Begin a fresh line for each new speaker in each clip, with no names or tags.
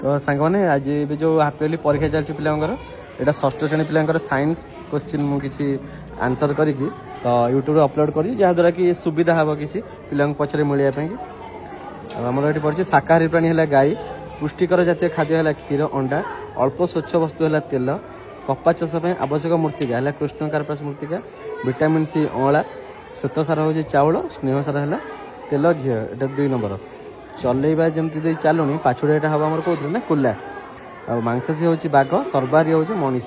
तो सांग मैंने आज ये जो हाफ इयरली परीक्षा चलती पिलांकर यहाँ षष्ठ श्रेणी पिलांकर साइंस क्वेश्चन मुझे आंसर करी तो यूट्यूब अपलोड करी जहाँद्वारा कि सुविधा हम किसी पिला पचर मिलवाई आमर ये पड़ी शाकाहारी प्राणी है गाई पुष्टिकर जातीय खाद्य है क्षीर अंडा अल्प स्वच्छ वस्तु है तेल कपा चाष आवश्यक मूर्तिका है कृष्ण कार्पास मूर्तिका विटामिन सी अँला श्वेत सार हूँ चाउल स्नेह सार है तेल झील यहाँ 2 नंबर चलैबा जमी चलुनी पाछुड़ा हम आम कौन ना कुला मांसाशी हूँ बाघ सर्बारी हूँ मनीष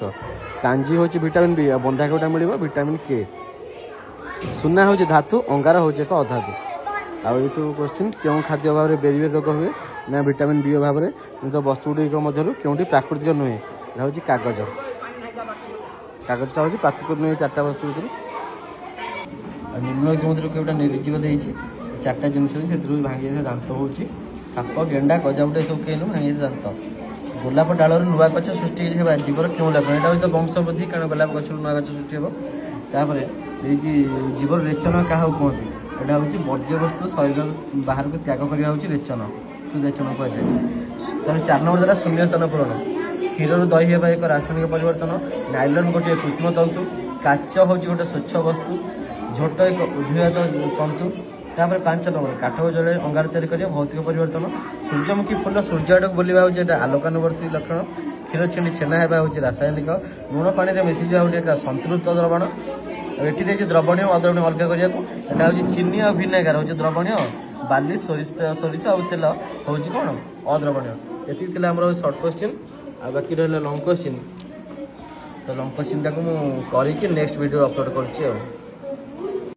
कांजी हूँ विटामिन बी बंधा कोटा मिल विटामिन के सुना हूँ धातु अंगार हूँ एक अधातु आउ ये सब क्वेश्चन क्यों खाद्य अभाव में बेरीबेरी रोग हुए ना विटामिन बी अभाव में तो वस्तुगुड़िक मध्य क्योंटी प्राकृतिक नुहे यहाँ हूँ कागज कागजटा हूँ प्राकृतिक नुहे 4टा वस्तु भर निम्नलिखित मध्य कौटा निर्जीव देती 4टा जिन से भांगी दांत हूँ साप गेंडा गजाबुटे सब कहीं भांगी दांत गोलाप डाल नुआ गच सृष्टि जीवर क्यों लक्षण यहाँ हूँ वंश वृद्धि कारण गोलाप गच नुआ गच सृष्टि हम जीवर रेचन क्या कहते यहाँ हूँ वर्ज्य वस्तु शरीर बाहर को त्याग करवा हूँ रेचन रेचन कहुए तेणु 4 नंबर द्वारा शून्य स्थान पूरण क्षीर दही होगा एक रासायनिक परिवर्तन नाइलन गोटे कृत्रिम तंतु काच हूँ गोटे स्वच्छ वस्तु झोट एक उद्भिद तंतु तापर 5 नंबर काठ जड़े अंगार तैयारी करिया भौतिक परिवर्तन सूर्यमुखी फूल सूर्यआड़ बोलवा हूँ आलोकानुवर्ती लक्षण क्षीर छेनी छेना होगा हूँ रासायनिक लुण पानी में मिसी जावा संतृप्त द्रवण ये द्रवणीय अद्रवणीय अलग करने हूँ चीनी और भिनेगार हूँ द्रवणीय बाली सोरिष आ तेल हूँ कौन अद्रवणीय ये आम सर्ट क्वेश्चन आ बाकी रहा लंग क्वेश्चन तो लंग क्वेश्चन टाक मुझे नेक्स्ट वीडियो अपलोड कर